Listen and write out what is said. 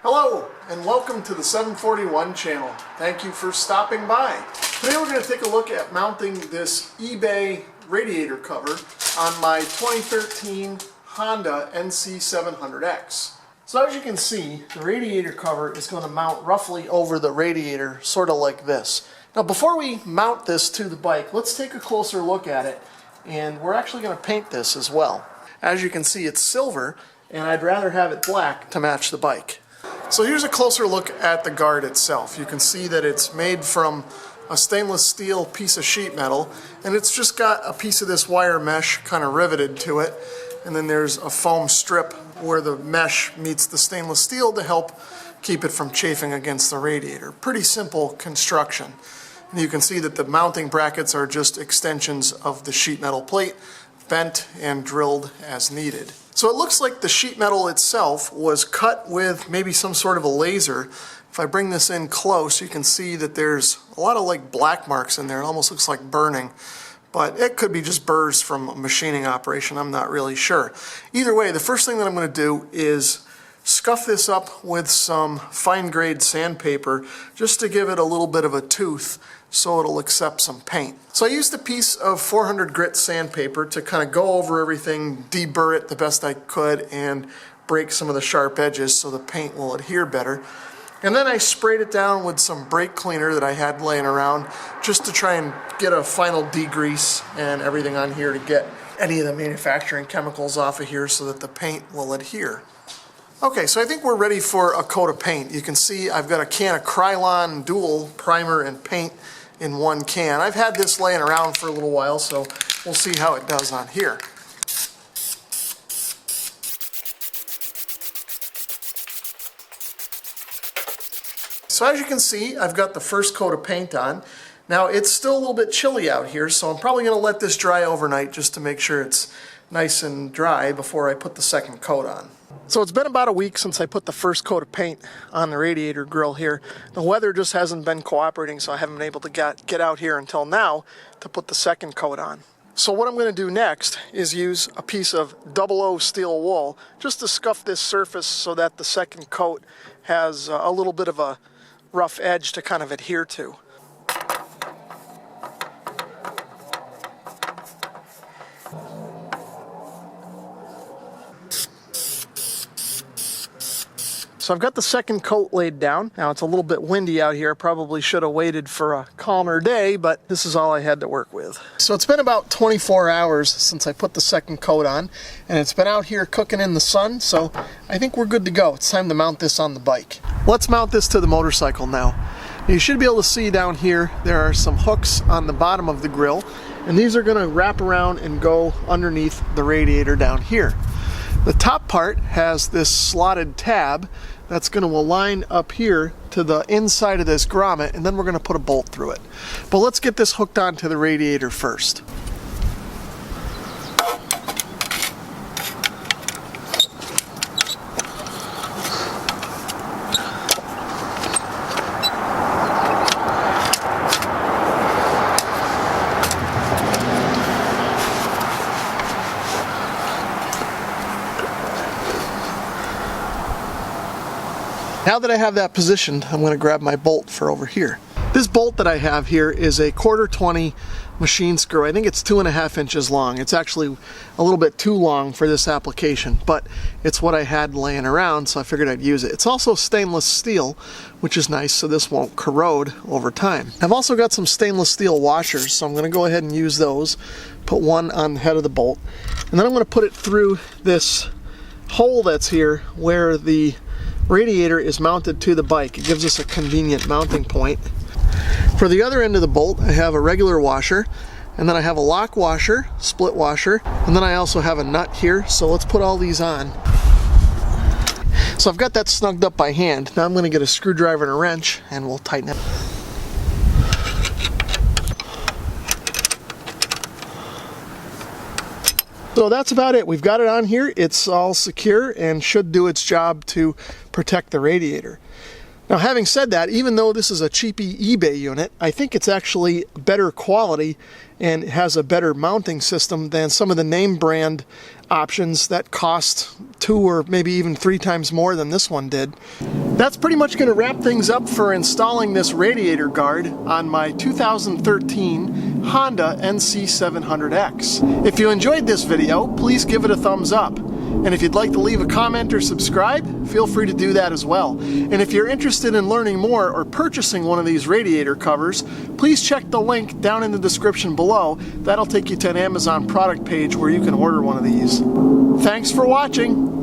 Hello and welcome to the 741 channel. Thank you for stopping by. Today we're going to take a look at mounting this eBay radiator cover on my 2013 Honda NC700X. So as you can see, the radiator cover is going to mount roughly over the radiator, sort of like this. Now before we mount this to the bike, let's take a closer look at it, and we're actually going to paint this as well. As you can see, it's silver, and I'd rather have it black to match the bike. So here's a closer look at the guard itself. You can see that it's made from a stainless steel piece of sheet metal, and it's just got a piece of this wire mesh kind of riveted to it, and then there's a foam strip where the mesh meets the stainless steel to help keep it from chafing against the radiator. Pretty simple construction. And you can see that the mounting brackets are just extensions of the sheet metal plate, bent and drilled as needed. So it looks like the sheet metal itself was cut with maybe some sort of a laser. If I bring this in close, you can see that there's a lot of like black marks in there. It almost looks like burning, but it could be just burrs from a machining operation. I'm not really sure. Either way, the first thing that I'm going to do is scuff this up with some fine grade sandpaper just to give it a little bit of a tooth so it'll accept some paint. So I used a piece of 400 grit sandpaper to kind of go over everything, deburr it the best I could, and break some of the sharp edges so the paint will adhere better. And then I sprayed it down with some brake cleaner that I had laying around just to try and get a final degrease and everything on here to get any of the manufacturing chemicals off of here so that the paint will adhere. Okay, so I think we're ready for a coat of paint. You can see I've got a can of Krylon dual primer and paint in one can. I've had this laying around for a little while, so we'll see how it does on here. So as you can see, I've got the first coat of paint on. Now it's still a little bit chilly out here, so I'm probably going to let this dry overnight just to make sure it's nice and dry before I put the second coat on. So it's been about a week since I put the first coat of paint on the radiator grill here. The weather just hasn't been cooperating, so I haven't been able to get out here until now to put the second coat on. So what I'm going to do next is use a piece of 00 steel wool just to scuff this surface so that the second coat has a little bit of a rough edge to kind of adhere to. So I've got the second coat laid down. Now it's a little bit windy out here. Probably should have waited for a calmer day, but this is all I had to work with. So it's been about 24 hours since I put the second coat on, and it's been out here cooking in the sun, so I think we're good to go. It's time to mount this on the bike. Let's mount this to the motorcycle now. You should be able to see down here there are some hooks on the bottom of the grill, and these are going to wrap around and go underneath the radiator down here. The top part has this slotted tab that's going to align up here to the inside of this grommet, and then we're going to put a bolt through it. But let's get this hooked onto the radiator first. Now that I have that positioned, I'm going to grab my bolt for over here. This bolt that I have here is a 1/4-20 machine screw. I think it's 2.5 inches long. It's actually a little bit too long for this application, but it's what I had laying around, so I figured I'd use it. It's also stainless steel, which is nice, so this won't corrode over time. I've also got some stainless steel washers, so I'm going to go ahead and use those. Put one on the head of the bolt, and then I'm going to put it through this hole that's here where the radiator is mounted to the bike. It gives us a convenient mounting point. For the other end of the bolt, I have a regular washer, and then I have a lock washer, split washer, and then I also have a nut here. So let's put all these on. So I've got that snugged up by hand. Now I'm going to get a screwdriver and a wrench, and we'll tighten it. So that's about it. We've got it on here. It's all secure and should do its job to protect the radiator. Now, having said that, even though this is a cheapy eBay unit, I think it's actually better quality and has a better mounting system than some of the name brand options that cost 2 or maybe even 3 times more than this one did. That's pretty much going to wrap things up for installing this radiator guard on my 2013 Honda NC700X. If you enjoyed this video, please give it a thumbs up. And if you'd like to leave a comment or subscribe, feel free to do that as well. And if you're interested in learning more or purchasing one of these radiator covers, please check the link down in the description below. That'll take you to an Amazon product page where you can order one of these. Thanks for watching.